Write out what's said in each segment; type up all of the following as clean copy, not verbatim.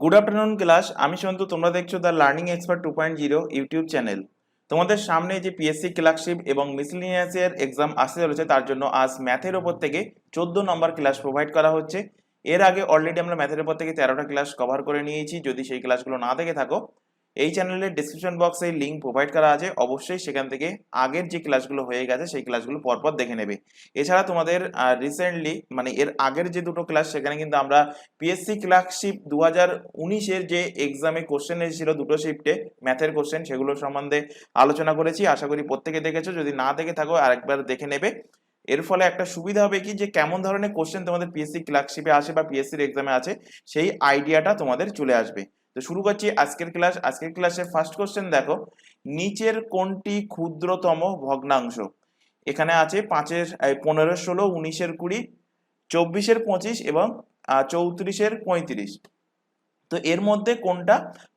Good afternoon class. আমি সন্তু, তোমরা দেখছো the learning expert 2.0 YouTube channel. তোমাদের সামনে যে পিএসসি ক্লার্কশিপ এবং মিসেলেনিয়াস এর এক্সাম আসতে চলেছে, তার জন্য আজ ম্যাথের ওপর থেকে 14 নম্বর ক্লাস প্রোভাইড করা হচ্ছে। এর আগে অলরেডি আমরা ম্যাথের ওপর থেকে 13টা ক্লাস কভার করে নিয়েছি। যদি সেই ক্লাসগুলো না দেখে থাকো, এই চ্যানেলের ডিসক্রিপশন বক্সে লিঙ্ক প্রোভাইড করা আছে, অবশ্যই সেখান থেকে আগের যে ক্লাসগুলো হয়ে গেছে সেই ক্লাসগুলো পরপর দেখে নেবে। এছাড়া তোমাদের রিসেন্টলি মানে এর আগের যে দুটো ক্লাস, সেখানে কিন্তু আমরা পিএসসি ক্লার্কশিপ 2019-এর যে এক্সামে কোশ্চেন এসেছিল দুটো শিফটে ম্যাথের কোশ্চেন, সেগুলো সম্বন্ধে আলোচনা করেছি। আশা করি প্রত্যেকে দেখেছো। যদি না দেখে থাকো আরেকবার দেখে নেবে। এর ফলে একটা সুবিধা হবে কি, যে কেমন ধরনের কোশ্চেন তোমাদের পিএসসি ক্লার্কশিপে আসে বা পিএসসির এক্সামে আছে, সেই আইডিয়াটা তোমাদের চলে আসবে। তো শুরু করছি আজকের ক্লাস। আজকের ক্লাসে ফার্স্ট কোশ্চেন দেখো, নিচের কোনটি ক্ষুদ্রতম ভগ্নাংশ? এখানে আছে 5-এর 15, 16, 19-এর 20, 24-এর 25 এবং 34-এর 35। তো এর মধ্যে কোনটা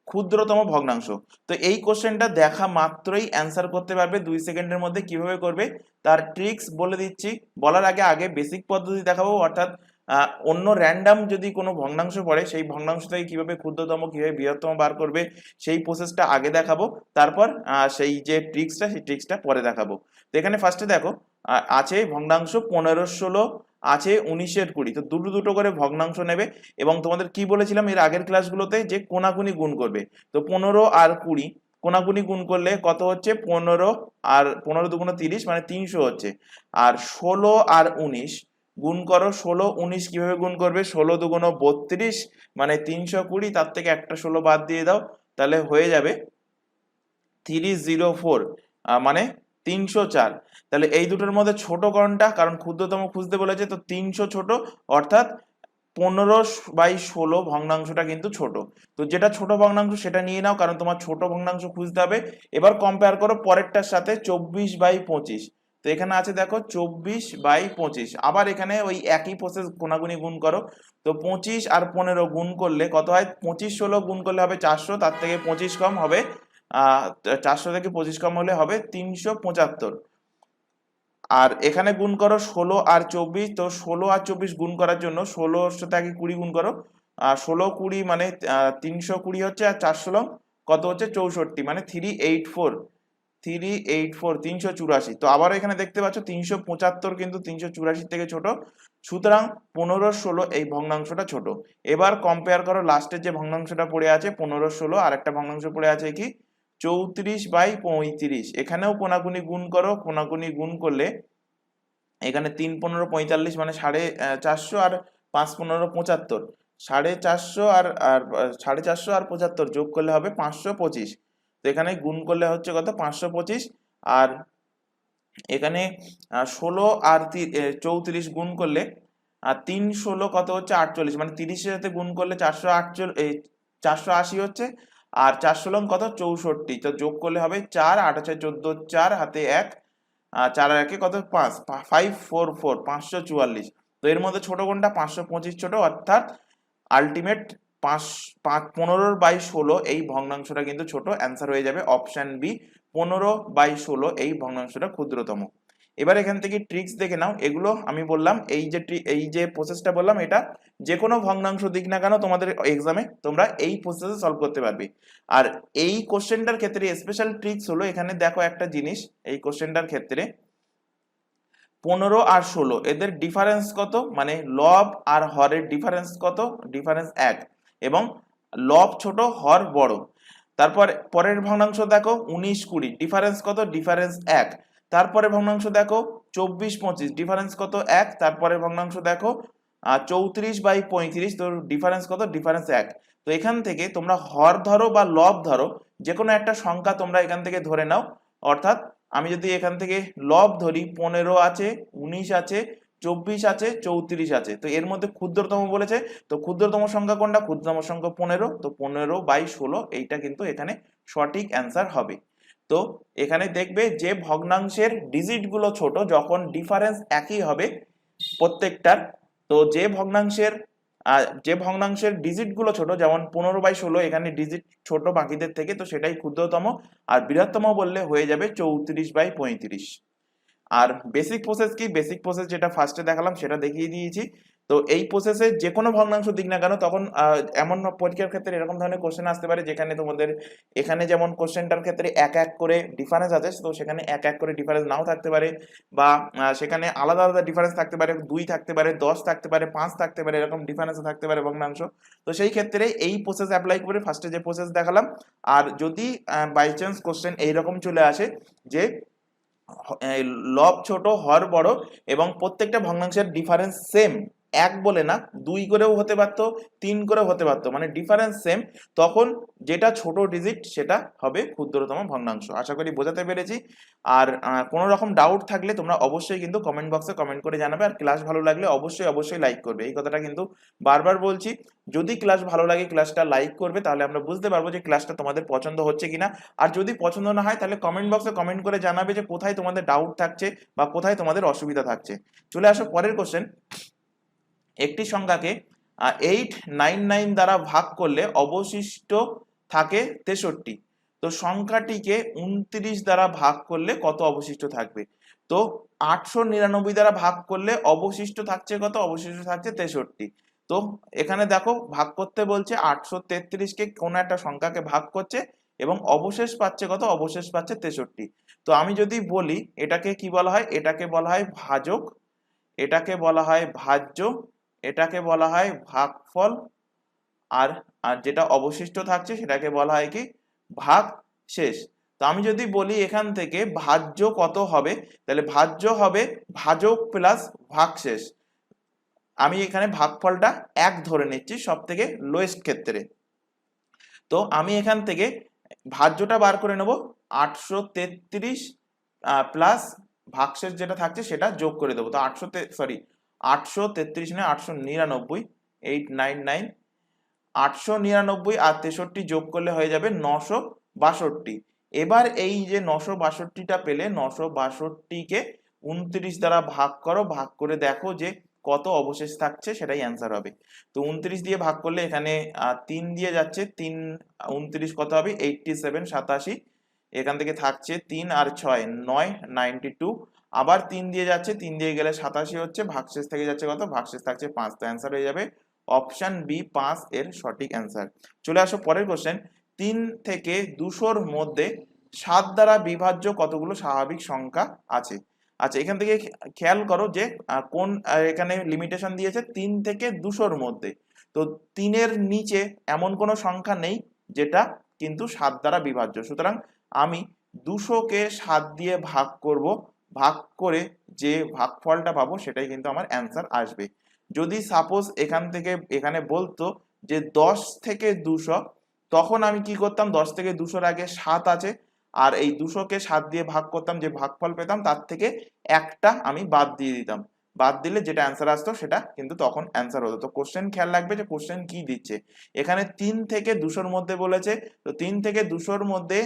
ক্ষুদ্রতম ভগ্নাংশ? তো এই কোশ্চেনটা দেখা মাত্রই অ্যান্সার করতে পারবে 2 সেকেন্ডের মধ্যে। কিভাবে করবে তার ট্রিক্স বলে দিচ্ছি। বলার আগে বেসিক পদ্ধতি দেখাবো, অর্থাৎ অন্য র্যান্ডাম যদি কোনো ভগ্নাংশ পড়ে, সেই ভগ্নাংশ থেকে কিভাবে ক্ষুদ্রতম কিভাবে বৃহত্তম বার করবে সেই প্রসেসটা আগে দেখাবো। তারপর সেই যে ট্রিক্সটা, সেই ট্রিক্সটা পরে দেখাবো। তো এখানে ফার্স্টে দেখো আছে ভগ্নাংশ 15, 16, আছে 19-এর 20। তো দুটো দুটো করে ভগ্নাংশ নেবে এবং তোমাদের কি বলেছিলাম এর আগের ক্লাসগুলোতে, যে কোনাকুনি গুণ করবে। তো 15 আর 20 কোনাকুনি গুণ করলে কত হচ্ছে? 15 আর 15 দুগুণ 30, মানে 300 হচ্ছে। আর 16 আর 19 গুণ করো। 16, 19 কিভাবে গুণ করবে? 16 দুগুণ 32, মানে 320। তার থেকে একটা 16 বাদ দিয়ে দাও, তাহলে হয়ে যাবে 304, মানে 304। তাহলে এই দুটোর মধ্যে ছোট কোনটা? কারণ ক্ষুদ্রতম খুঁজতে বলেছে, তো 300 ছোট, অর্থাৎ 15/16 ভগ্নাংশটা কিন্তু ছোট। তো যেটা ছোট ভগ্নাংশ সেটা নিয়ে নাও, কারণ তোমার ছোট ভগ্নাংশ খুঁজতে হবে। এবার কম্পেয়ার করো পরেরটার সাথে, 24/25। তো এখানে আছে দেখো 24/25। আবার এখানে ওই একই প্রসেস, কোনাগুনি গুণ করো। তো 25 আর 15 গুণ করলে কত হয়? 25, 16 গুণ করলে হবে 400, তার থেকে 25 কম হবে 400 থেকে 25 কম হলে হবে 375। আর এখানে গুণ করো 16 আর 24। তো 16 আর 24 গুণ করার জন্য 16-র সাথে আগে 20 গুণ করো। 16, 20 মানে 320 হচ্ছে, আর 416 কত হচ্ছে? 64, মানে 384, 384। তো আবার এখানে দেখতে পাচ্ছ 375 কিন্তু 384 থেকে ছোট। সুতরাং 15, 16 এই ভগ্নাংশটা ছোট। এবার কম্পেয়ার করো লাস্টের যে ভগ্নাংশটা পড়ে আছে 15, 16, আর একটা ভগ্নাংশ পড়ে আছে কি 34/35। এখানেও কোনাকুনি গুণ করো। কোনাকুনি গুণ করলে এখানে 3, 15, 45, মানে 450, আর 5, 15, 75। 450 আর 450 আর 75 যোগ করলে হবে 525। তো এখানে গুণ করলে হচ্ছে কত? 525। আর এখানে 16 আর 34 গুণ করলে 3, 16 কত হচ্ছে? 48, মানে 30-এর সাথে গুণ করলে 480 হচ্ছে। আর 416 কত? 64। তো যোগ করলে হবে 4, 8, 14, 4 হাতে 1, 4 আর 1 কত? 5, 544, 544। তো এর মধ্যে ছোট কোনটা? 525 ছোট, অর্থাৎ আলটিমেট 15/16 এই ভগ্নাংশটা কিন্তু ছোট। অ্যান্সার হয়ে যাবে অপশন বি, 15/16 এই ভগ্নাংশটা ক্ষুদ্রতম। এবার এখান থেকে ট্রিক্স দেখে নাও। এগুলো আমি বললাম, এই যে প্রসেসটা বললাম, এটা যে কোনো ভগ্নাংশ দিক না কেন তোমাদের এক্সামে তোমরা এই প্রসেসে সলভ করতে পারবে। আর এই কোশ্চেনটার ক্ষেত্রে স্পেশাল ট্রিক্স হলো, এখানে দেখো একটা জিনিস, এই কোশ্চেনটার ক্ষেত্রে 15 আর 16 এদের ডিফারেন্স কত? মানে লব আর হরের ডিফারেন্স কত? ডিফারেন্স 1, এবং লব ছোট হর বড়। তারপর পরের ভগ্নাংশ দেখো 19, 20 ডিফারেন্স কত? ডিফারেন্স 1। তারপরে ভগ্নাংশ দেখো 24, 25 ডিফারেন্স কত? 1। তারপরে ভগ্নাংশ দেখো 34/35, তো ডিফারেন্স কত? ডিফারেন্স 1। তো এখান থেকে তোমরা হর ধরো বা লব ধরো, যে কোনো একটা সংখ্যা তোমরা এখান থেকে ধরে নাও। অর্থাৎ আমি যদি এখান থেকে লব ধরি, 15 আছে, 19 আছে, 24 আছে, 34 আছে। তো এর মধ্যে ক্ষুদ্রতম বলেছে, তো ক্ষুদ্রতম সংখ্যা কোনটা? ক্ষুদ্রতম সংখ্যা 15। তো 15/16 এইটা কিন্তু এখানে সঠিক অ্যান্সার হবে। তো এখানে দেখবে যে ভগ্নাংশের ডিজিট গুলো ছোট, যখন ডিফারেন্স একই হবে প্রত্যেকটার, তো যে ভগ্নাংশের ডিজিট গুলো ছোট, যেমন 15/16 এখানে ডিজিট ছোট বাকিদের থেকে, তো সেটাই ক্ষুদ্রতম। আর বৃহত্তম বললে হয়ে যাবে 34/35। আর বেসিক প্রসেস কি? বেসিক প্রসেস যেটা ফার্স্টে দেখালাম সেটা দেখিয়ে দিয়েছি। তো তো এই প্রসেসে যে কোনো ভগ্নাংশ দিক না কেন, তখন এমন পরীক্ষার ক্ষেত্রে এরকম ধরনের কোশ্চেন আসতে পারে যেখানে তোমাদের এখানে যেমন কোশ্চেনটার ক্ষেত্রে এক এক করে ডিফারেন্স আছে, তো সেখানে এক এক করে ডিফারেন্স নাও থাকতে পারে, বা সেখানে আলাদা আলাদা ডিফারেন্স থাকতে পারে, 2 থাকতে পারে, 10 থাকতে পারে, 5 থাকতে পারে, এরকম ডিফারেন্স থাকতে পারে ভগ্নাংশ। তো সেই ক্ষেত্রে এই প্রসেস অ্যাপ্লাই করে ফার্স্টে যে প্রসেস দেখালাম, আর যদি বাই চান্স কোশ্চেন এইরকম চলে আসে যে লব ছোট হর বড় এবং প্রত্যেকটা ভগ্নাংশের ডিফারেন্স সেম, এক বলে না 2 করেও হতে পারতো, 3 করেও হতে পারতো, মানে ডিফারেন্স সেম, তখন যেটা ছোট ডিজিট সেটা হবে ক্ষুদ্রতম ভগ্নাংশ। আশা করি বোঝাতে পেরেছি। আর কোনো রকম ডাউট থাকলে তোমরা অবশ্যই কিন্তু কমেন্ট বক্সে কমেন্ট করে জানাবে, আর ক্লাস ভালো লাগলে অবশ্যই লাইক করবে। এই কথাটা কিন্তু বারবার বলছি, যদি ক্লাস ভালো লাগে ক্লাসটা লাইক করবে, তাহলে আমরা বুঝতে পারবো যে ক্লাসটা তোমাদের পছন্দ হচ্ছে কিনা। আর যদি পছন্দ না হয় তাহলে কমেন্ট বক্সে কমেন্ট করে জানাবে যে কোথায় তোমাদের ডাউট থাকছে বা কোথায় তোমাদের অসুবিধা থাকছে। চলে আসো পরের কোশ্চেন। একটি সংখ্যাকে 899 দ্বারা ভাগ করলে অবশিষ্ট থাকে 63, তো সংখ্যাটিকে 29 দ্বারা ভাগ করলে কত অবশিষ্ট থাকবে? তো 899 দ্বারা ভাগ করলে অবশিষ্ট থাকছে কত? অবশিষ্ট থাকছে 63। তো এখানে দেখো ভাগ করতে বলছে, 833কে কোন একটা সংখ্যাকে ভাগ করছে এবং অবশেষ পাচ্ছে কত? অবশেষ পাচ্ছে 63। তো আমি যদি বলি এটাকে কি বলা হয়? এটাকে বলা হয় ভাজক, এটাকে বলা হয় ভাজ্য, এটাকে বলা হয় ভাগফল, আর আর যেটা অবশিষ্ট থাকছে সেটাকে বলা হয় কি? ভাগশেষ। তো আমি যদি বলি এখান থেকে ভাজ্য কত হবে, তাহলে ভাজ্য হবে ভাজক প্লাস ভাগশেষ। আমি এখানে ভাগফলটা 1 ধরে নিচ্ছি সব থেকে লোয়েস্ট ক্ষেত্রে। তো আমি এখান থেকে ভাজ্যটা বার করে নেব, 833 প্লাস ভাগশেষ যেটা থাকছে সেটা যোগ করে দেবো। তো 833 নয় 899, 899, 899 আর 63 যোগ করলে হয়ে যাবে 962। এবার এই যে 962টা পেলে 962কে 29 দ্বারা ভাগ করো, ভাগ করে দেখো যে কত অবশেষ থাকছে, সেটাই অ্যান্সার হবে। তো 29 দিয়ে ভাগ করলে এখানে 3 দিয়ে যাচ্ছে, 3 29 কত হবে? 87, 87। এখান থেকে থাকছে 3 আর 6 9, 92। আবার 3 দিয়ে যাচ্ছে, 3 দিয়ে গেলে 87 হচ্ছে, ভাগশেষ থেকে যাচ্ছে কত? ভাগশেষ থাকছে 5। তো অ্যান্সার হয়ে যাবে অপশন বি 5 এর সঠিক অ্যান্সার। চলে আসো পরের কোশ্চেন। 3 থেকে 200-র মধ্যে 7 দ্বারা বিভাজ্য কতগুলো স্বাভাবিক সংখ্যা আছে? আচ্ছা, এখান থেকে খেয়াল করো যে কোন এখানে লিমিটেশন দিয়েছে 3 থেকে 200-র মধ্যে। তো 3-এর নিচে এমন কোনো সংখ্যা নেই যেটা কিন্তু 7 দ্বারা বিভাজ্য, সুতরাং আমি 200-কে 7 দিয়ে ভাগ করব, ভাগ করে যে ভাগফলটা পাবো সেটাই কিন্তু আমার অ্যান্সার আসবে। যদি সাপোজ এখান থেকে এখানে বলতো যে 10 থেকে 200, তখন আমি কি করতাম? 10 থেকে 200-র আগে 7 আছে, আর এই 200-কে 7 দিয়ে ভাগ করতাম, যে ভাগফল পেতাম তার থেকে একটা আমি বাদ দিয়ে দিতাম। বাদ দিলে যেটা অ্যান্সার আসতো সেটা কিন্তু তখন অ্যান্সার হতো। তো কোশ্চেন খেয়াল রাখবে যে কোশ্চেন কি দিচ্ছে। এখানে 3 থেকে 200-র মধ্যে বলেছে, তো 3 থেকে 200-র মধ্যে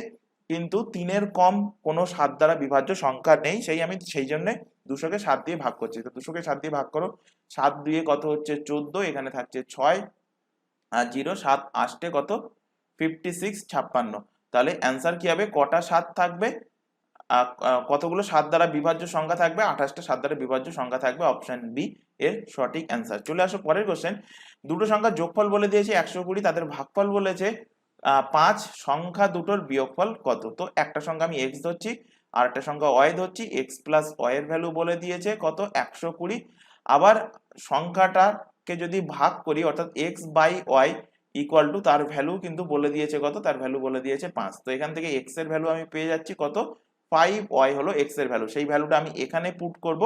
কিন্তু 3-এর কম কোনো 7 দ্বারা বিভাজ্য সংখ্যা নেই, সেই জন্য 200-কে 7 দিয়ে ভাগ করছি। তো 200-কে 7 দিয়ে ভাগ করো, 7 দিয়ে কত হচ্ছে? 14, এখানে থাকছে 6 আর 0, 7 8 কত? 56, 56। তাহলে অ্যান্সার কি হবে? কটা 7 থাকবে? কতগুলো 7 দ্বারা বিভাজ্য সংখ্যা থাকবে? 28টা 7 দ্বারা বিভাজ্য সংখ্যা থাকবে। অপশন বি এর সঠিক অ্যান্সার। চলে আসো পরের কোশ্চেন। দুটো সংখ্যার যোগফল বলে দিয়েছে 120, তাদের ভাগফল বলেছে 5, সংখ্যা দুটোর বিয়োগফল কত? তো একটা সংখ্যা আমি x ধরছি আর একটা সংখ্যা y ধরছি, x প্লাস y এর ভ্যালু বলে দিয়েছে কত? 120। আবার সংখ্যাটাকে যদি ভাগ করি, অর্থাৎ x by y equal to তার ভ্যালু কিন্তু বলে দিয়েছে কত? তার ভ্যালু বলে দিয়েছে 5। তো এখান থেকে x এর ভ্যালু আমি পেয়ে যাচ্ছি কত? 5y হলো x এর ভ্যালু, সেই ভ্যালুটা আমি এখানে পুট করব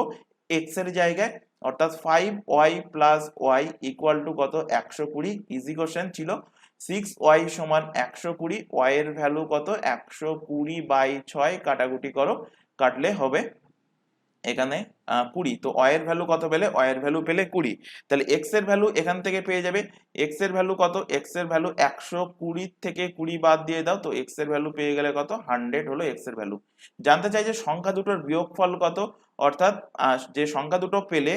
x এর জায়গায়, অর্থাৎ 5y plus y equal two কত? 120। ইজি কোশ্চেন ছিল। 6y সমান 120, y এর ভ্যালু কত? 120 বাই 6, কাটাকুটি করো, কাটলে হবে এখানে 20। তো y এর ভ্যালু কত পেলে? y এর ভ্যালু পেলে 20। তাহলে x এর ভ্যালু এখান থেকে পেয়ে যাবে, x এর ভ্যালু কত? x এর ভ্যালু 120 থেকে 20 বাদ দিয়ে দাও, তো x এর ভ্যালু পেয়ে গেলে কত? 100 হলো x এর ভ্যালু। জানতে চাই যে সংখ্যা দুটোর বিয়োগফল কত, অর্থাৎ যে সংখ্যা দুটো পেলে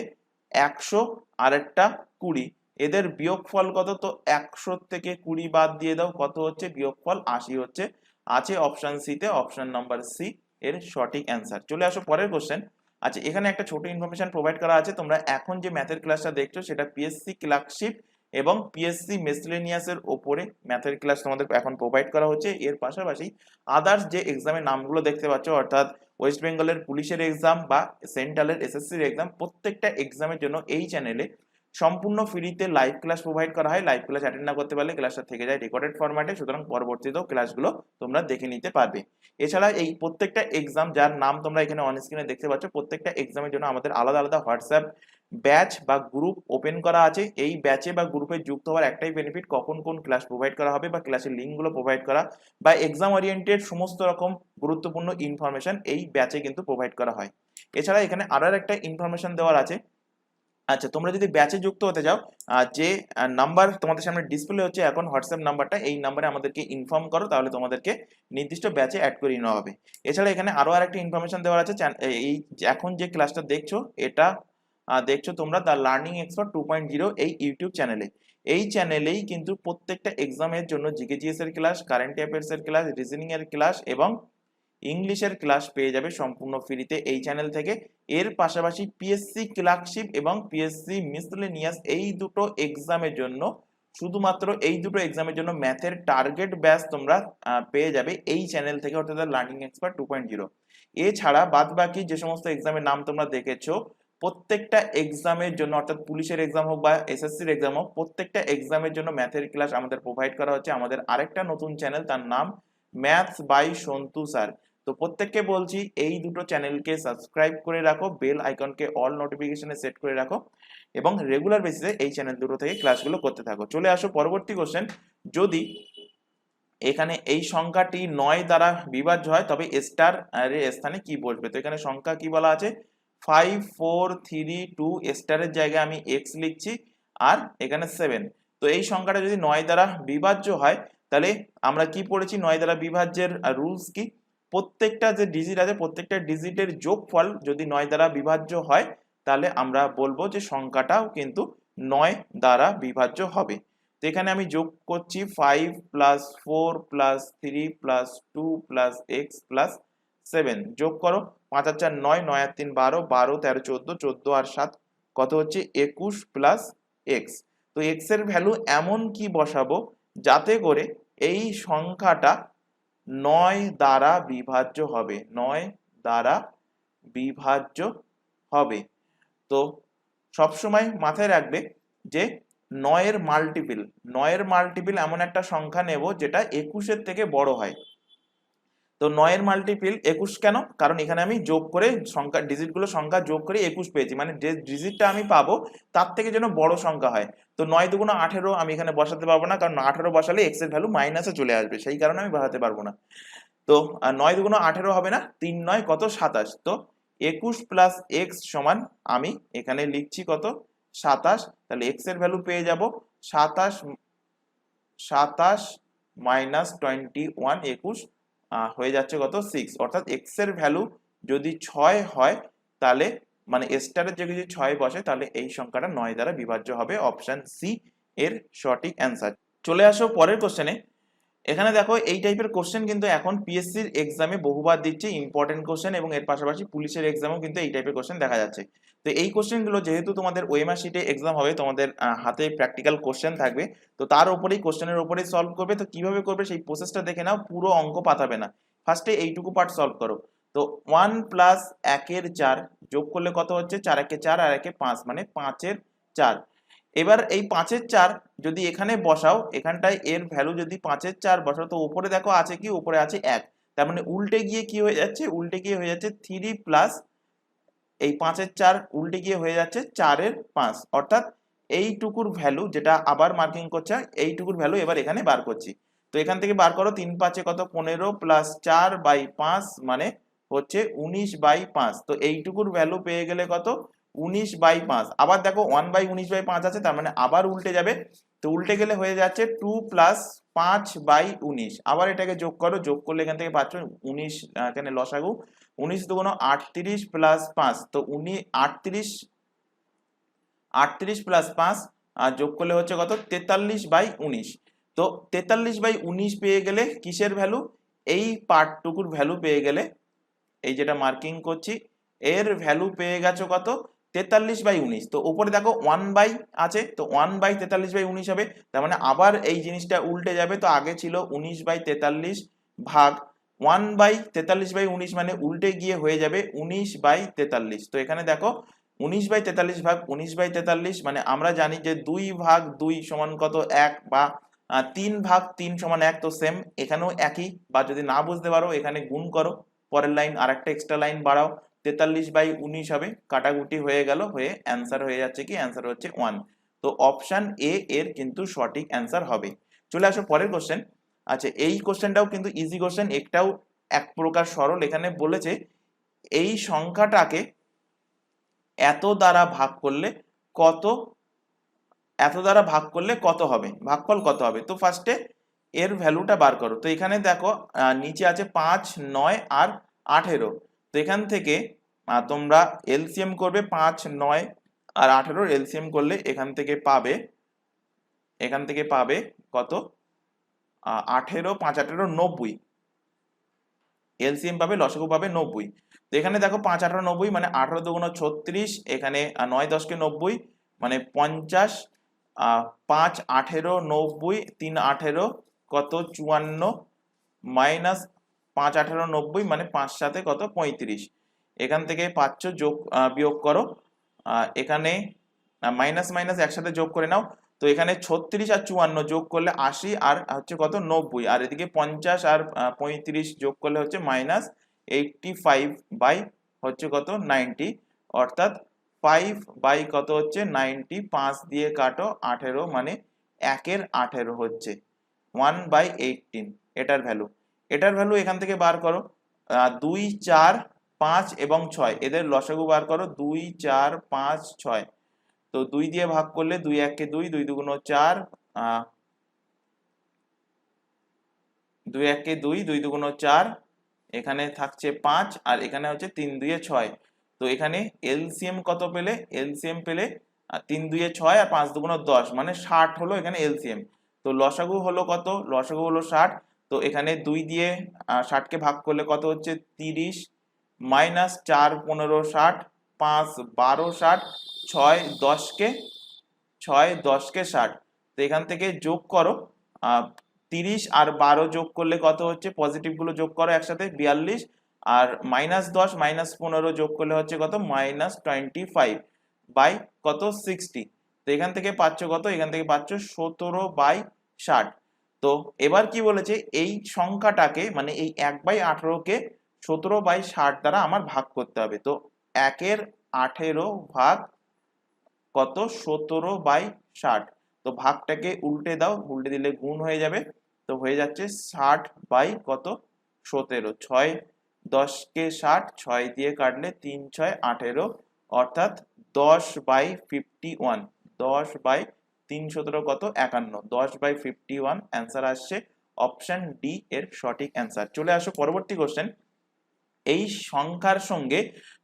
100 আর একটা 20, এদের বিয়োগফল কত? তো 100 থেকে 20 বাদ দিয়ে দাও, কত হচ্ছে? বিয়োগফল 80 হচ্ছে। আছে অপশন সি তে, অপশন নাম্বার সি এর সঠিক অ্যান্সার। চলে আসো পরের কোশ্চেন। আচ্ছা, এখানে একটা ছোট ইনফরমেশন প্রোভাইড করা আছে। তোমরা এখন যে ম্যাথের ক্লাসটা দেখছো সেটা পিএসসি ক্লার্কশিপ এবং পিএসসি মিসলেনিয়াস এর ওপরে ম্যাথের ক্লাস তোমাদের এখন প্রোভাইড করা হচ্ছে। এর পাশাপাশি আদার্স যে এক্সামের নামগুলো দেখতে পাচ্ছ, অর্থাৎ ওয়েস্ট বেঙ্গলের পুলিশের এক্সাম বা সেন্ট্রালের এসএসসির এক্সাম, প্রত্যেকটা এক্সামের জন্য এই চ্যানেলে সম্পূর্ণ ফ্রিতে লাইভ ক্লাস প্রোভাইড করা হয়। লাইভ ক্লাস অ্যাটেন্ড না করতে পারলে ক্লাসটা থেকে যায় রেকর্ডেড ফরম্যাটে, সুতরাং পরবর্তীতেও ক্লাসগুলো তোমরা দেখে নিতে পারবে। এছাড়া এই প্রত্যেকটা এক্সাম যার নাম তোমরা এখানে অন স্ক্রিনে দেখতে পাচ্ছ, প্রত্যেকটা এক্সামের জন্য আমাদের আলাদা আলাদা হোয়াটসঅ্যাপ ব্যাচ বা গ্রুপ ওপেন করা আছে। এই ব্যাচে বা গ্রুপে যুক্ত হওয়ার একটাই বেনিফিট, কখন কোন ক্লাস প্রোভাইড করা হবে বা ক্লাসের লিঙ্কগুলো প্রোভাইড করা বা এক্সাম ওরিয়েন্টেড সমস্ত রকম গুরুত্বপূর্ণ ইনফরমেশন এই ব্যাচে কিন্তু প্রোভাইড করা হয়। এছাড়া এখানে আরো একটা ইনফরমেশন দেওয়ার আছে। আচ্ছা, তোমরা যদি ব্যাচে যুক্ত হতে চাও, যে নাম্বার তোমাদের সামনে ডিসপ্লে হচ্ছে এখন হোয়াটসঅ্যাপ নাম্বারটা, এই নাম্বারে আমাদেরকে ইনফর্ম করো, তাহলে তোমাদেরকে নির্দিষ্ট ব্যাচে অ্যাড করিয়ে নেওয়া হবে। এছাড়া এখানে আরো আরেকটা ইনফরমেশন দেওয়া আছে। এই এখন যে ক্লাসটা দেখছো এটা দেখছো তোমরা দ্য লার্নিং এক্সপার্ট 2.0 এই ইউটিউব চ্যানেলে। এই চ্যানেলেই কিন্তু প্রত্যেকটা এক্সামের জন্য জিকেজিএস এর ক্লাস, কারেন্ট অ্যাফেয়ার্স এর ক্লাস, রিজনিং এর ক্লাস এবং ইংলিশের ক্লাস পেয়ে যাবে সম্পূর্ণ ফ্রিতে এই চ্যানেল থেকে। এর পাশাপাশি পিএসসি ক্লার্কশিপ এবং পিএসসি মিসলেনিয়াস এই দুটো এক্সামের জন্য, শুধুমাত্র এই দুটো এক্সামের জন্য ম্যাথের টার্গেট ব্যাচ তোমরা পেয়ে যাবে এই চ্যানেল থেকে, অর্থাৎ লার্নিং এক্সপার্ট 2.0। এছাড়া বাদ বাকি যে সমস্ত এক্সামের নাম তোমরা দেখেছো, প্রত্যেকটা এক্সামের জন্য, অর্থাৎ পুলিশের এক্সাম হোক বা এসএসসির এক্সাম হোক, প্রত্যেকটা এক্সামের জন্য ম্যাথের ক্লাস আমাদের প্রোভাইড করা হচ্ছে আমাদের আরেকটা নতুন চ্যানেল, তার নাম ম্যাথস বাই সন্তু স্যার। তো প্রত্যেককে বলছি এই দুটো চ্যানেলকে সাবস্ক্রাইব করে রাখো, বেল আইকনকে অল নোটিফিকেশনে সেট করে রাখো এবং রেগুলার বেসিসে এই চ্যানেল দুটো থেকে ক্লাসগুলো করতে থাকো। চলে আসো পরবর্তী কোশ্চেন। যদি এখানে এই সংখ্যাটি 9 দ্বারা বিভাজ্য হয় তবে স্টার এর স্থানে কি বসবে? তো এখানে সংখ্যা কি বলা আছে? 5 4 3 2, স্টারের জায়গায় আমি x লিখছি আর এখানে 7। তো এই সংখ্যাটা যদি 9 দ্বারা বিভাজ্য হয় তাহলে আমরা কি পড়েছি 9 দ্বারা বিভাজ্যের রুলস কি? প্রত্যেকটা যে ডিজিট আছে প্রত্যেকটা ডিজিটের যোগফল যদি 9 দ্বারা বিভাজ্য হয় তাহলে আমরা বলবো যে সংখ্যাটাও কিন্তু 9 দ্বারা বিভাজ্য হবে। তো এখানে আমি যোগ করছি 5 plus 4 plus 3 plus 2 plus x plus 7। যোগ করো, 5 আর 4 9, 9 আর 3 12, 12 13 14, 14 আর 7 কত হচ্ছে 21 প্লাস এক্স। তো এক্স এর ভ্যালু এমন কি বসাবো যাতে করে এই সংখ্যাটা 9 দ্বারা বিভাজ্য হবে, 9 দ্বারা বিভাজ্য হবে। তো সবসময় মাথায় রাখবে যে 9 এর মাল্টিপল এমন একটা সংখ্যা নেব যেটা 21 এর থেকে বড় হয়। তো 9 এর মাল্টিপল 21 কেন? কারণ এখানে আমি যোগ করে সংখ্যা ডিজিটগুলো সংখ্যা যোগ করে 21 পেয়েছি, মানে যে ডিজিটটা আমি পাবো তার থেকে যেন বড় সংখ্যা হয়। তো 9 দুগুণ 18 আমি এখানে বসাতে পারবো না, কারণ 18 বসালে এক্স এর ভ্যালু মাইনাসে চলে আসবে, সেই কারণে আমি বসাতে পারবো না। তো 9 দুগুণ 18 হবে না, 3 9 কত 27। তো 21 প্লাস এক্স সমান আমি এখানে লিখছি কত 27। তাহলে এক্স এর ভ্যালু পেয়ে যাব 27 মাইনাস 21, 21 হয়ে যাচ্ছে কত 6। অর্থাৎ এক্স এর ভ্যালু যদি 6 হয় তাহলে মানে স্টারের জায়গায় যদি 6 বসে তাহলে এই সংখ্যাটা 9 দ্বারা বিভাজ্য হবে। অপশন সি এর সঠিক অ্যান্সার। চলে আসো পরের কোশ্চেনে। এখানে দেখো এই টাইপের কোশ্চেন কিন্তু এখন পিএসসির এক্সামে বহুবার দিচ্ছে, ইম্পর্টেন্ট কোশ্চেন, এবং এর পাশাপাশি পুলিশের এক্সামেও কিন্তু এই টাইপের কোশ্চেন দেখা যাচ্ছে। তো এই কোশ্চেনগুলো যেহেতু তোমাদের ওএমআর শিটে এক্সাম হবে, তোমাদের হাতে প্র্যাকটিক্যাল কোশ্চেন থাকবে, তো তার উপরেই কোশ্চেনের উপরেই সলভ করবে। তো কিভাবে করবে সেই প্রসেসটা দেখে নাও, পুরো অঙ্ক পাতাবে না, ফার্স্টে এইটুকু পার্ট সলভ করো। তো 1 প্লাস 1 এর 4 যোগ করলে কত হচ্ছে 4 একে 4 আর একে 5, মানে 5 এর 4। এবার এই 5 এর 4 যদি এখানে বসাও, এখানটায় এর ভ্যালু যদি 5 এর 4 বসাও, তো উপরে দেখো আছে কি, উপরে আছে 1, তার মানে উল্টে গিয়ে কি হয়ে যাচ্ছে, উল্টে গিয়ে হয়ে যাচ্ছে 3 প্লাস এই 5 এর 4 উল্টে গিয়ে হয়ে যাচ্ছে 4 এর 5। অর্থাৎ এইটুকুর ভ্যালু যেটা আবার মার্কিং করছে, এইটুকুর ভ্যালু এবার এখানে বার করছি। তো এখান থেকে বার করো, 3 5 কত 15 প্লাস 4 বাই 5 মানে হচ্ছে 19 বাই 5। তো এইটুকুর ভ্যালু পেয়ে গেলে কত 19 বাই 5। আবার দেখো 1 বাই 19 বাই 5 আছে, তার মানে আবার উল্টে যাবে। তো উল্টে গেলে হয়ে যাচ্ছে 2 প্লাস 5 বাই 19। আবার এটাকে যোগ করো, যোগ করলে এখান থেকে পাচ্ছ 19, এখানে লসাগু 19 দুগুণ 38 প্লাস 5। তো 38 প্লাস 5 আর যোগ করলে হচ্ছে কত 43 বাই 19। তো 43 বাই 19 পেয়ে গেলে কিসের ভ্যালু, এই পার্টটুকুর ভ্যালু পেয়ে গেলে, এই যেটা মার্কিং করছি এর ভ্যালু পেয়ে গেছো কত 43/19। তো উপরে দেখো 1 বাই আছে, তো 1/43/19 হবে, তার মানে আবার এই জিনিসটা উল্টে যাবে। তো আগে ছিল 19/43 ভাগ 1/43/19, মানে উল্টে গিয়ে হয়ে যাবে 19/43। তো এখানে দেখো 19/43 ভাগ 19/43, মানে আমরা জানি যে 2/2 সমান কত 1, বা 3/3 সমান 1। তো সেম এখানেও একই, বা যদি না বুঝতে পারো এখানে গুণ করো, পরের লাইন আরেকটা এক্সট্রা লাইন বাড়াও, 43/19 হবে, কাটাকুটি হয়ে গেল, হয়ে অ্যান্সার হয়ে যাচ্ছে কি, অ্যান্সার হচ্ছে 1। তো অপশন এ এর কিন্তু সঠিক অ্যান্সার হবে। চলে আসো পরের কোশ্চেন। আচ্ছা, এই কোশ্চেনটাও কিন্তু ইজি কোশ্চেন, একটাও এক প্রকার সরল। এখানে বলেছে এই সংখ্যাটাকে এত দ্বারা ভাগ করলে কত, এত দ্বারা ভাগ করলে কত হবে, ভাগফল কত হবে। তো ফার্স্টে এর ভ্যালুটা বার করো। তো এখানে দেখো নিচে আছে 5, 9 আর 18। তো এখান থেকে তোমরা এলসিএম করবে, 5, 9 আর 18 এলসিএম করলে এখান থেকে পাবে, কত 18, 5, 18, 90। এলসিএম পাবে, লসাগু পাবে 90। তো এখানে দেখো 5, 18, 90, মানে 18 দুগুণ 36, এখানে 9 10 90, মানে 50, 5, 18, 90, 3, 18 কত 54, মাইনাস 5, 18, 90, মানে 5 সাথে কত 35। এখান থেকে পাচ্ছ, যোগ বিয়োগ করো, এখানে মাইনাস মাইনাস একসাথে যোগ করে নাও। তো এখানে 36 আর 54 যোগ করলে 80, আর হচ্ছে কত 90, আর এদিকে 50 আর 35 যোগ করলে হচ্ছে মাইনাস 85 বাই হচ্ছে কত 90, অর্থাৎ 5 বাই কত হচ্ছে 90, 5 দিয়ে কাটো 18, মানে 1/18 হচ্ছে 1/18 এটার ভ্যালু। এখান থেকে বার করো, 2, 4, 5 এবং 6 এদের লসাগু বার করো, 2, 4, 5, 6। তো 2 দিয়ে ভাগ করলে 2 1 2, 2 2 4, 2 1 2, 2 2 4, এখানে থাকছে 5, আর এখানে হচ্ছে 3 2 6। তো এখানে এলসিএম কত পেলে, এলসিএম পেলে 3 2 6 আর 5 2 10, মানে 60 হলো এখানে এলসিএম। তো লসাগু হলো কত, লসাগু হলো 60। তো এখানে 2 দিয়ে 60 কে ভাগ করলে কত হচ্ছে 30, মাইনাস 4 15 60, 5 12 60, 6 10 কে 60। তো এখান থেকে যোগ করো, 30 আর 12 যোগ করলে কত হচ্ছে, পজিটিভ গুলো যোগ করো একসাথে 42, আর মাইনাস 10 মাইনাস 15 যোগ করলে হচ্ছে কত মাইনাস 25 বাই কত 60। তো এখান থেকে পাচ্ছ কত, এখান থেকে পাচ্ছ 17/60। তো এবার কি বলেছে, এই সংখ্যাটাকে মানে এই 1/18 কে 17/60 দ্বারা আমার ভাগ করতে হবে। তো 1/18 ভাগ কত 17/60। তো ভাগটাকে উল্টে দাও, উল্টে দিলে গুণ হয়ে যাবে। তো হয়ে যাচ্ছে 60 বাই কত 17। 6 10 কে 60, 6 দিয়ে কাটলে 3 6 18, অর্থাৎ 10/51, 10/3 কত 51, 10/51 অ্যান্সার আসছে অপশন ডি এর সঠিক অ্যান্সার। চলে আসো পরবর্তী কোশ্চেন। এই সংখ্যার সঙ্গে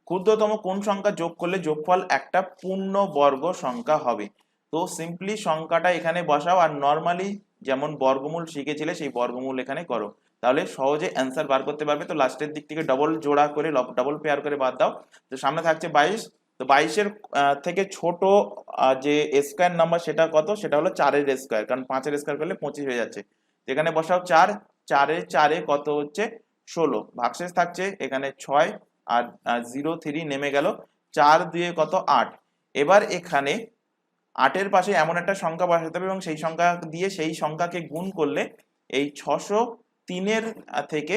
ক্ষুদ্রতম কোন সংখ্যা যোগ করলে যোগফল একটা পূর্ণবর্গ সংখ্যা হবে। তো সিম্পলি সংখ্যাটা এখানে বসাও, আর নর্মালি যেমন বর্গমূল শিখেছিলে সেই বর্গমূল এখানে করো, তাহলে সহজে অ্যান্সার বার করতে পারবে। তো লাস্টের দিক থেকে ডবল জোড়া করে, ডবল পেয়ার করে বাদ দাও। তো সামনে থাকছে 22। তো 22-এর থেকে ছোট যে স্কোয়ার নাম্বার সেটা কত, সেটা হলো 4-এর স্কোয়ার, কারণ 5-এর স্কোয়ার করলে 25 হয়ে যাচ্ছে। এখানে বসাও 4, 4-এ কত হচ্ছে 16, ভাগশেষ থাকছে এখানে 6, আর 0 3 নেমে গেল, 4 2 কত 8। এবার এখানে 8-এর পাশে এমন একটা সংখ্যা বসাতে হবে, এবং সেই সংখ্যা দিয়ে সেই সংখ্যাকে গুণ করলে এই 603-এর থেকে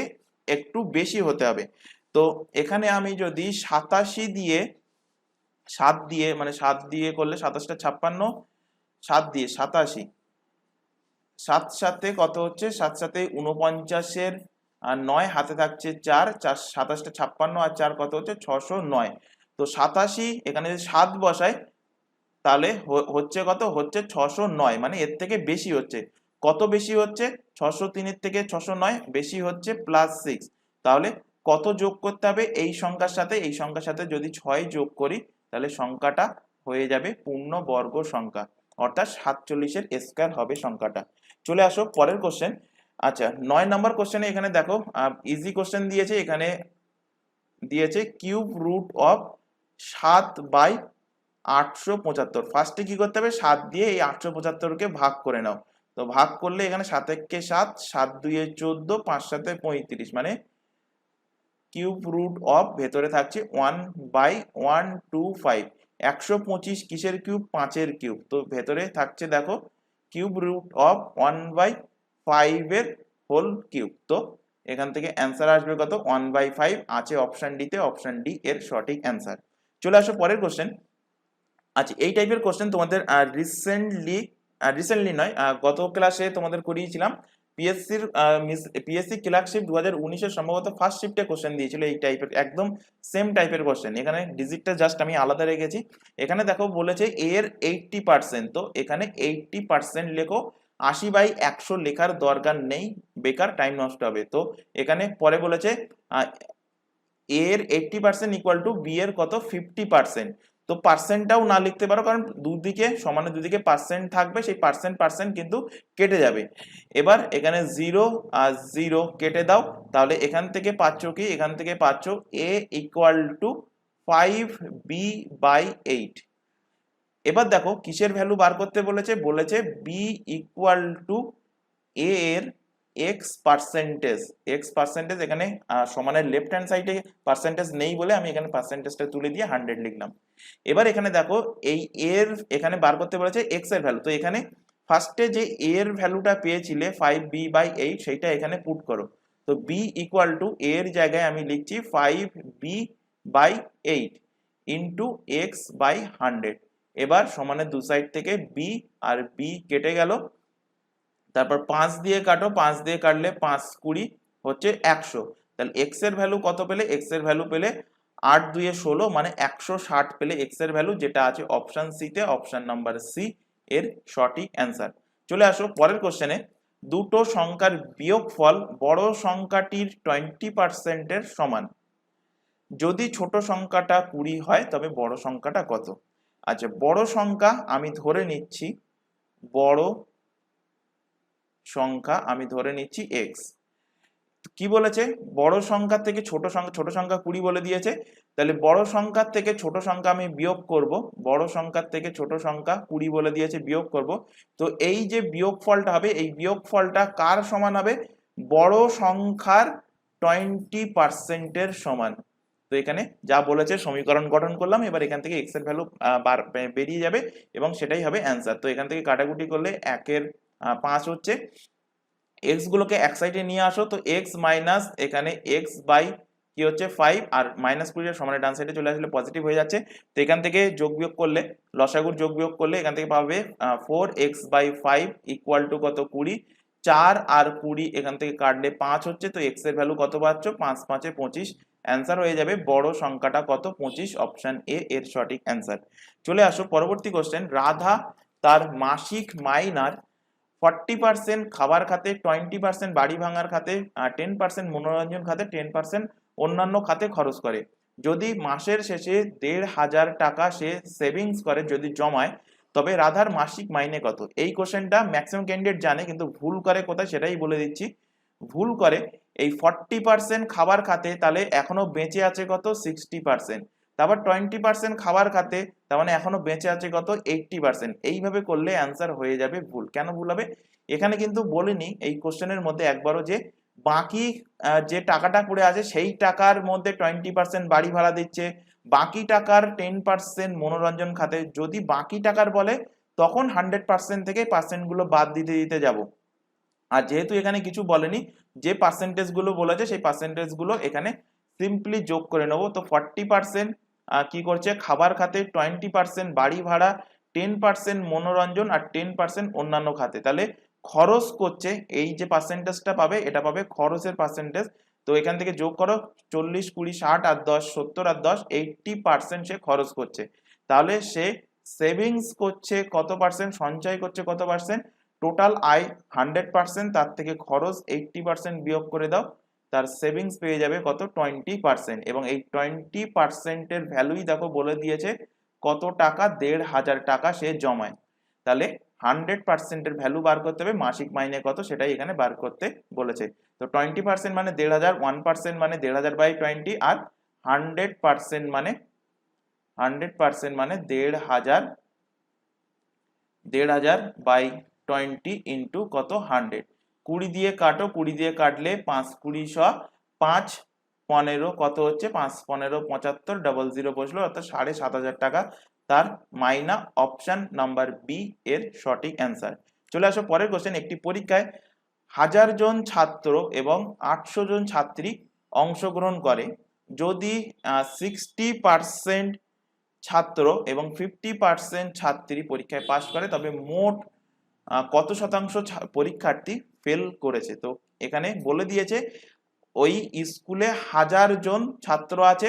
একটু বেশি হতে হবে। তো এখানে আমি যদি 87 দিয়ে 7 দিয়ে, মানে 7 দিয়ে করলে 27টা 56, 7 দিয়ে 87, 7 সাথে কত হচ্ছে, 7 সাথে 49-এর 9, হাতে থাকছে 4, 4 27টা 56, আর 4 কত হচ্ছে 609। তো 87 এখানে যদি 7 বসাই তাহলে হচ্ছে কত, হচ্ছে 609, মানে এর থেকে বেশি হচ্ছে। কত বেশি হচ্ছে, 603-এর থেকে 609 বেশি হচ্ছে +6। তাহলে কত যোগ করতে হবে এই সংখ্যার সাথে, এই সংখ্যার সাথে যদি 6 যোগ করি তাহলে সংখ্যাটা হয়ে যাবে পূর্ণবর্গ সংখ্যা, অর্থাৎ 47-এর স্কয়ার হবে সংখ্যাটা। চলে আসো পরের কোশ্চেন। আচ্ছা, 9 নম্বর কোশ্চেনে এখানে দেখো ইজি কোশ্চেন দিয়েছে, এখানে দিয়েছে কিউব রুট অফ 7/875। ফার্স্টে কি করতে হবে, 7 দিয়ে এই 875কে ভাগ করে নাও। তো ভাগ করলে এখানে 7 একে 7, 7 2 এ 14, 5 7 35, মানে কিউব রুট অফ ভেতরে থাকছে 1/125। 125 কিসের কিউব, 5-এর কিউব। তো ভেতরে থাকছে দেখো কিউব রুট অফ 1/5 এর হোল কিউব। তো এখান থেকে অ্যান্সার আসবে কত, 1/5 আছে অপশন ডিতে, অপশন ডি এর সঠিক অ্যান্সার। চলে আসো পরের কোশ্চেন। আচ্ছা, এই টাইপের কোশ্চেন তোমাদের রিসেন্টলি নয়, গত ক্লাসে তোমাদের করিয়েছিলাম। পিএসসি ক্লার্কশিপ 2019-এর সম্ভবত ফার্স্ট শিফটে কোশ্চেন দিয়েছিল এই টাইপের, একদম সেম টাইপের কোশ্চেন। এখানে ডিজিটটা জাস্ট আমি আলাদা রেখেছি। এখানে দেখো বলেছে এর 80%, তো এখানে 80% লেখো, 80/100 লেখার দরকার নেই, বেকার টাইম নষ্ট হবে। তো এখানে পরে বলেছে এর 80% ইকুয়াল টু বি এর কত, 50%। তো পার্সেন্টটাও না লিখতে পারো, কারণ দুদিকে সমানে, দুদিকে পার্সেন্ট থাকবে, সেই পার্সেন্ট কিন্তু কেটে যাবে। এবার এখানে 0 আর 0 কেটে দাও, তাহলে এখান থেকে পাচ্ছ কি, এখান থেকে পাচ্ছ এ ইকুয়াল টু 5b/8। এবার দেখো কিসের ভ্যালু বার করতে বলেছে, বি ইকুয়াল টু এ এর এক্স পার্সেন্টেজ। এখানে সমানের লেফট হ্যান্ড সাইডে পার্সেন্টেজ নেই বলে আমি এখানে পার্সেন্টেজটা তুলে দিয়ে 100 লিখলাম। এবার এখানে দেখো এই এর এখানে বার করতে বলেছে এক্স এর ভ্যালু। তো এখানে ফার্স্টে যে এর ভ্যালুটা পেয়েছিলে 5b/8, সেইটা এখানে পুট করো। তো বি ইকুয়াল টু এর জায়গায় আমি লিখছি 5b/8 ইন্টু x/100। এবার সমানের দু সাইড থেকে বি আর বি কেটে গেল, তারপর 5 দিয়ে কাটো, 5 দিয়ে কাটলে 5 20 হচ্ছে 100। তাহলে এক্স এর ভ্যালু কত পেলে, এক্স এর ভ্যালু পেলে 8 2 এ 16, মানে 160 পেলে এক্স এর ভ্যালু, যেটা আছে অপশন সি তে, অপশন নাম্বার সি এর সঠিক অ্যান্সার। চলে আসো পরের কোশ্চেনে। দুটো সংখ্যার বিয়োগফল বড় সংখ্যাটির 20% এর সমান। যদি ছোট সংখ্যাটা 20 হয় তবে বড় সংখ্যাটা কত? আচ্ছা, বড় সংখ্যা আমি ধরে নিচ্ছি, বড় সংখ্যা আমি ধরে নিচ্ছি এক্স। কি বলেছে, বড় সংখ্যা থেকে ছোট সংখ্যা 20 বলে দিয়েছে। তাহলে বড় সংখ্যার থেকে ছোট সংখ্যা আমি বিয়োগ করব, বড় সংখ্যার থেকে ছোট সংখ্যা 20 বলে দিয়েছে, বিয়োগ করব। তো এই যে বিয়োগফলটা হবে, এই বিয়োগফলটা কার সমান হবে, বড় সংখ্যার 20% এর সমান। তো এখানে যা বলেছে সমীকরণ গঠন করলাম, এবার এখান থেকে এক্স এর ভ্যালু বেরিয়ে যাবে এবং সেটাই হবে অ্যান্সার। তো এখান থেকে কাটাকুটি করলে 1 এর 5 হচ্ছে, এক্স গুলোকে এক সাইডে নিয়ে আসো। তো এক্স মাইনাস এখানে এক্স বাই কি হচ্ছে 5, আর -20 এর সমানে ডান সাইডে চলে আসলে পজিটিভ হয়ে যাচ্ছে। তো এখান থেকে যোগ বিয়োগ করলে, লসাগুর যোগ বিয়োগ করলে এখান থেকে পাবে 4x/5 ইকুয়াল টু কত, 20। 4 আর 20 এখান থেকে কাটলে 5 হচ্ছে। তো এক্স এর ভ্যালু কত পাচ্ছ, 5 5 এ 25। অ্যান্সার হয়ে যাবে বড় সংখ্যাটা কত, 25, অপশন এ এর সঠিক অ্যান্সার। চলে আসো পরবর্তী কোশ্চেন। রাধা তার মাসিক মাইনার 40% খাবার খাতে, 20% বাড়ি ভাঙার খাতে, 10% মনোরঞ্জন খাতে, 10% অন্যান্য খাতে খরচ করে। যদি মাসের শেষে 1500 টাকা সে সেভিংস করে, যদি জমায়, তবে রাধার মাসিক মাইনে কত? এই কোশ্চেনটা ম্যাক্সিমাম ক্যান্ডিডেট জানে, কিন্তু ভুল করে কোথায় সেটাই বলে দিচ্ছি। ভুল করে এই 40% খাবার খাতে, তাহলে এখনো বেঁচে আছে কত, 60%। তারপর 20% খাবার খাতে, তার মানে এখনো বেঁচে আছে কত, 80%। এইভাবে করলে অ্যান্সার হয়ে যাবে ভুল। কেন ভুল হবে, এখানে কিন্তু বলিনি এই কোশ্চেনের মধ্যে একবারও যে বাকি যে টাকাটা পড়ে আছে সেই টাকার মধ্যে 20% বাড়ি ভাড়া দিচ্ছে, বাকি টাকার 10% মনোরঞ্জন খাতে। যদি বাকি টাকার বলে তখন 100% থেকে পার্সেন্ট গুলো বাদ দিতে দিতে যাব। আর যেহেতু এখানে কিছু বলেনি, যে পার্সেন্টেজ গুলো বলেছে সেই পার্সেন্টেজ গুলো এখানে সিম্পলি যোগ করে নেবো। তো 40% কি করছে খাবার খাতে, 20% বাড়ি ভাড়া, 10% মনোরঞ্জন আর 10% অন্যান্য খাতে। তাহলে খরচ করছে, এই যে পার্সেন্টেজটা পাবে এটা পাবে খরচের পার্সেন্টেজ। তো এখান থেকে যোগ করো 40 20 60 আর 10 70 আর 10 80% সে খরচ করছে। তাহলে সে সেভিংস করছে কত পার্সেন্ট, সঞ্চয় করছে কত পার্সেন্ট, টোটাল আয় 100%, তার থেকে খরচ 80% বিয়োগ করে দাও, তার সেভিংস পেয়ে যাবে কত, 20%। এবং এই 20% এর ভ্যালুই দেখো বলে দিয়েছে কত টাকা, 1500 টাকা সে জমায়। তাহলে 100% এর ভ্যালু বার করতে হবে, মাসিক মাইনে কত সেটাই এখানে বার করতে বলেছে। তো 20% মানে 1500, 1% মানে 1500/20, আর 100% মানে 100% মানে 1,500 বাই 20 ইন্টু কত 100, 20 দিয়ে কাটো, 20 দিয়ে কাটলে 5 20 5 15 কত হচ্ছে 5 15 75 00 বসলো, অর্থাৎ 7,500 টাকা তার মাইনা। অপশন নাম্বার বি এর সঠিক অ্যান্সার। চলে আসো পরের কোশ্চেন। একটি পরীক্ষায় 1000 জন ছাত্র এবং 800 জন ছাত্রী অংশগ্রহণ করে। যদি 60% ছাত্র এবং 50% ছাত্রী পরীক্ষায় পাশ করে, তবে মোট কত শতাংশ পরীক্ষার্থী ফেল করেছে? তো এখানে বলে দিয়েছে ওই স্কুলে 1000 জন ছাত্র আছে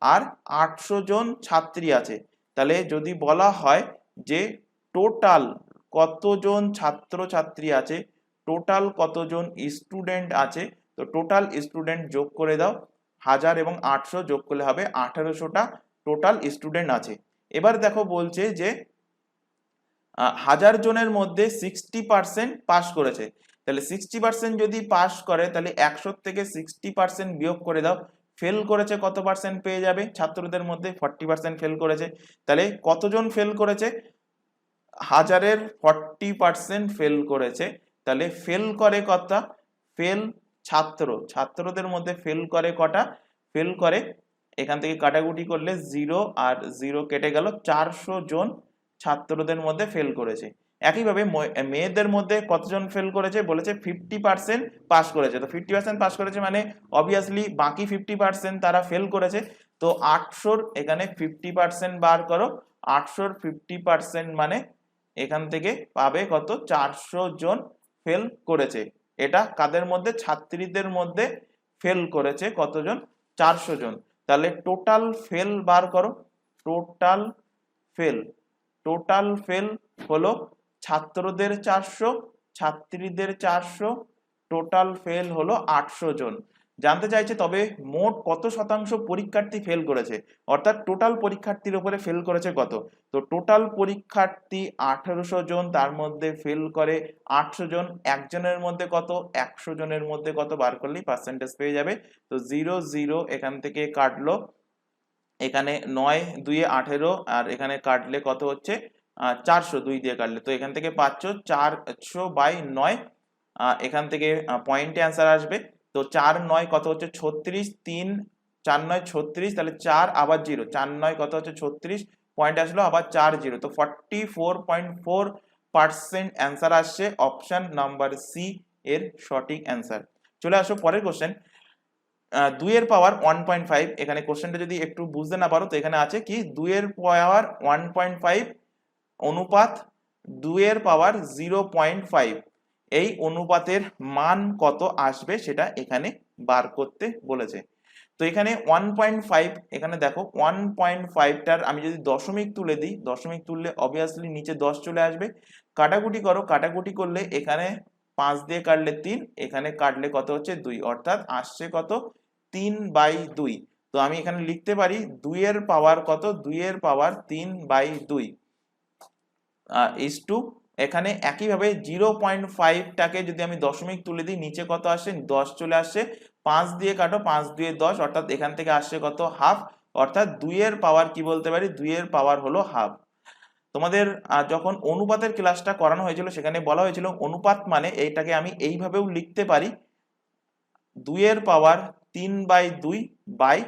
আর 800 জন ছাত্রী আছে। তাহলে যদি বলা হয় যে টোটাল কতজন ছাত্র ছাত্রী আছে, টোটাল কতজন স্টুডেন্ট আছে, তো টোটাল স্টুডেন্ট যোগ করে দাও, 1000 এবং 800 যোগ করলে হবে 1800টা টোটাল স্টুডেন্ট আছে। এবার দেখো বলছে যে 1000 জনের মধ্যে 60% পাস করেছে। তাহলে 60% যদি পাস করে তাহলে 100 থেকে 60% বিয়োগ করে দাও, ফেল করেছে কত পার্সেন্ট পেয়ে যাবে? ছাত্রদের মধ্যে 40% ফেল করেছে। তাহলে কতজন ফেল করেছে? 1000-এর 40% ফেল করেছে। তাহলে ফেল করে কত? ফেল ছাত্রদের মধ্যে ফেল করে কটা? ফেল করে, এখান থেকে কাটাকুটি করলে 0 আর 0 কেটে গেল, 400 জন ছাত্রদের মধ্যে ফেল করেছে। একইভাবে মেয়েদের মধ্যে কতজন ফেল করেছে? বলেছে 50% পাস করেছে। তো 50% পাস করেছে মানে অবভিয়াসলি বাকি 50% তারা ফেল করেছে। তো 800-র এখানে 50% বার করো, 800-র 50% মানে এখান থেকে পাবে কত? 400 জন ফেল করেছে। এটা কাদের মধ্যে? ছাত্রীদের মধ্যে ফেল করেছে কতজন? 400 জন। তাহলে টোটাল ফেল বার করো, টোটাল ফেল হলো ছাত্রদের 400, ছাত্রীদের 400, টোটাল ফেল হলো 800 জন। জানতে চাইছে তবে মোট কত শতাংশ পরীক্ষার্থী ফেল করেছে, অর্থাৎ টোটাল পরীক্ষার্থীর উপরে ফেল করেছে কত। তো টোটাল পরীক্ষার্থী 1800 জন, তার মধ্যে ফেল করে 800 জন, একজনের মধ্যে কত? 100 জনের মধ্যে কত বার করলেই পার্সেন্টেজ পেয়ে যাবে। তো 0 0 এখান থেকে কাটলো, এখানে 9 2 18 আর এখানে কাটলে কত হচ্ছে 400, 2 দিয়ে কাটলে। তো এখান থেকে পাচ্ছ 400 বাই 9, এখান থেকে পয়েন্টে অ্যান্সার আসবে। তো 4 9 কত হচ্ছে 36, 3 4 9 36, তাহলে 4 আবার 0, 4 9 কত হচ্ছে 36, পয়েন্ট আসলো আবার 4 0, তো 44.4% অ্যান্সার আসছে। অপশন নাম্বার সি এর সঠিক অ্যান্সার। চলে আসো পরের কোশ্চেন। 2 এর পাওয়ার 1.5, এখানে কোশ্চেনটা যদি একটু বুঝতে না পারো তো এখানে আছে কি 2 এর পাওয়ার 1.5 অনুপাত 2 এর পাওয়ার 0.5, এই অনুপাতের মান কত আসবে সেটা এখানে বার করতে বলেছে। তো এখানে 1.5, এখানে দেখো 1.5টার আমি যদি দশমিক তুলে দিই, দশমিক তুললে অবভিয়াসলি নিচে 10 চলে আসবে। কাটাকুটি করো, কাটাকুটি করলে এখানে 5 দিয়ে কাটলে 3, এখানে কাটলে কত হচ্ছে 2, অর্থাৎ আসছে কত 3/2। তো আমি এখানে লিখতে পারি 2 এর পাওয়ার কত? 2 এর পাওয়ার 3/2 ইস টু, এখানে একইভাবে 0.5টাকে যদি আমি দশমিক তুলে দিই নিচে কত আসে? 10 চলে আসছে। 5 দিয়ে কাটো, 5 দিয়ে 10, অর্থাৎ এখান থেকে আসছে কত? হাফ। অর্থাৎ 2 এর পাওয়ার কি বলতে পারি? 2 এর পাওয়ার হলো হাফ। তোমাদের যখন অনুপাতের ক্লাসটা করানো হয়েছিল সেখানে বলা হয়েছিল অনুপাত মানে এইটাকে আমি এইভাবেও লিখতে পারি, 2 এর পাওয়ার 3/2 বাই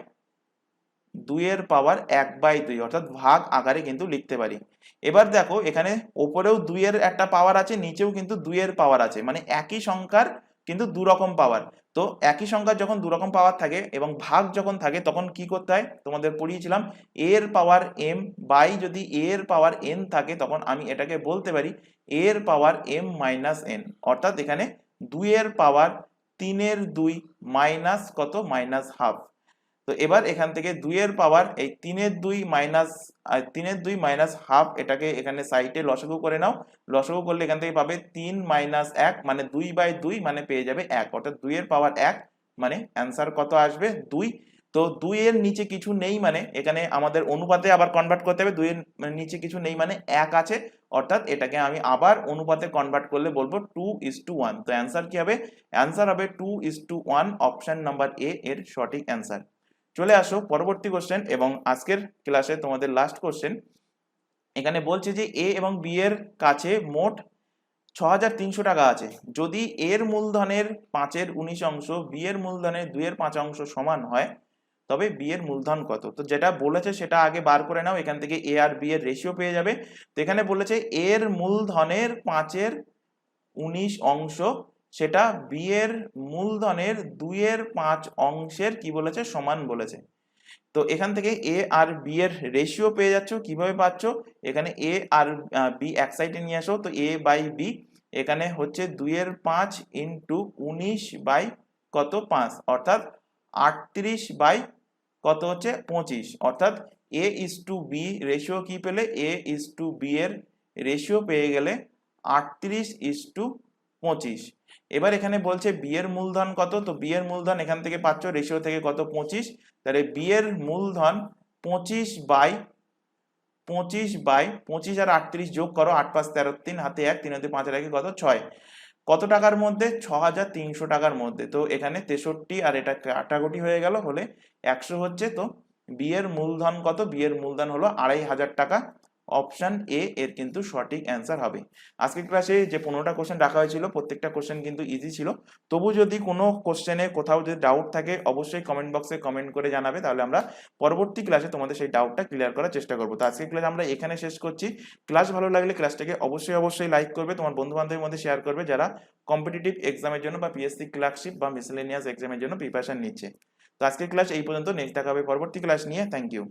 2 এর পাওয়ার 1/2, অর্থাৎ ভাগ আকারে কিন্তু লিখতে পারি। এবার দেখো এখানে ওপরেও 2 এর একটা পাওয়ার আছে, নিচেও কিন্তু 2 এর পাওয়ার আছে, মানে একই সংখ্যার কিন্তু দু রকম পাওয়ার। তো একই সংখ্যার যখন দু রকম পাওয়ার থাকে এবং ভাগ যখন থাকে তখন কি করতে হয়? তোমাদের পড়িয়েছিলাম a এর পাওয়ার m বাই যদি a এর পাওয়ার n থাকে তখন আমি এটাকে বলতে পারি a এর পাওয়ার m মাইনাস n, অর্থাৎ এখানে 2 এর পাওয়ার 3 এর 2 মাইনাস কত? Minus half. তো এবার এখান থেকে 2 এর পাওয়ার এই 3 এর 2 মাইনাস হাফ, এটাকে এখানে সাইডে লসাগু করে নাও। লসাগু করলে এখান থেকে পাবে 3 মাইনাস 1 মানে 2/2 মানে পেয়ে যাবে 1, অর্থাৎ 2 এর পাওয়ার 1 মানে অ্যান্সার কত আসবে? 2। তো 2 এর নিচে কিছু নেই মানে এখানে আমাদের অনুপাতে আবার কনভার্ট করতে হবে, 2 এর নিচে কিছু নেই মানে 1 আছে, অর্থাৎ এটাকে আমি আবার অনুপাতে কনভার্ট করলে বলবো 2:1। তো অ্যান্সার কি হবে? অ্যান্সার হবে 2:1, অপশন নাম্বার এ এর সঠিক অ্যান্সার। চলে আসো পরবর্তী কোশ্চেন এবং আজকের ক্লাসে তোমাদের লাস্ট কোশ্চেন। এখানে বলছে যে এ এবং বি এর কাছে মোট 6,300 টাকা আছে। যদি এর মূলধনের 5/19 অংশ বি এর মূলধনের 2/5 অংশ সমান হয়, তবে বি এর মূলধন কত? তো যেটা বলেছে সেটা আগে বার করে নাও, এখান থেকে এ আর বি এর রেশিও পেয়ে যাবে। তো এখানে বলেছে এর মূলধনের 5/19 অংশ, সেটা বি এর মূলধনের 2/5 অংশের কি বলেছে, সমান বলেছে। তো এখান থেকে এ আর বি এর রেশিও পেয়ে যাচ্ছ। কিভাবে পাচ্ছ? এখানে এ আর বি এক সাইডে নিয়ে আসো, তো এ বাই বি এখানে হচ্ছে 2/5 ইন্টু 19 বাই কত 5, অর্থাৎ 38 বাই কত হচ্ছে 25, অর্থাৎ এ ইস টু বি রেশিও কি পেলে, এ ইস টু বি এর রেশিও পেয়ে গেলে 38:25। এবার এখানে বলছে বি এর মূলধন কত, তো বি এর মূলধন এখান থেকে পাচ্ছ রেশিও থেকে কত 25, তাহলে বি এর মূলধন 25/25 আর 38 যোগ করো, 8 5 13, 3 হাতে 1, 3 হাতে 5 রাখি কত 6, কত টাকার মধ্যে? 6,300 টাকার মধ্যে। তো এখানে 63 আর এটা কাটাকুটি হয়ে গেল, হলে 100 হচ্ছে। তো বি এর মূলধন কত? বি এর মূলধন হলো 2,500 টাকা। অপশন এ এর কিন্তু সঠিক অ্যান্সার হবে। আজকের ক্লাসে যে 15টা কোশ্চেন রাখা হয়েছিল প্রত্যেকটা কোশ্চেন কিন্তু ইজি ছিল। তবু যদি কোনো কোশ্চেনে কোথাও যদি ডাউট থাকে অবশ্যই কমেন্ট বক্সে কমেন্ট করে জানাবে, তাহলে আমরা পরবর্তী ক্লাসে তোমাদের সেই ডাউটটা ক্লিয়ার করার চেষ্টা করবো। তো আজকের ক্লাস আমরা এখানে শেষ করছি। ক্লাস ভালো লাগলে ক্লাসটাকে অবশ্যই লাইক করবে, তোমার বন্ধু বান্ধবের মধ্যে শেয়ার করবে যারা কম্পিটিটিভ এক্সামের জন্য বা পিএসসি ক্লার্কশিপ বা মিসেলেনিয়াস এক্সামের জন্য প্রিপারেশন নিচ্ছে। তো আজকের ক্লাস এই পর্যন্ত, নেক্সট দেখা হবে পরবর্তী ক্লাস নিয়ে। Thank you.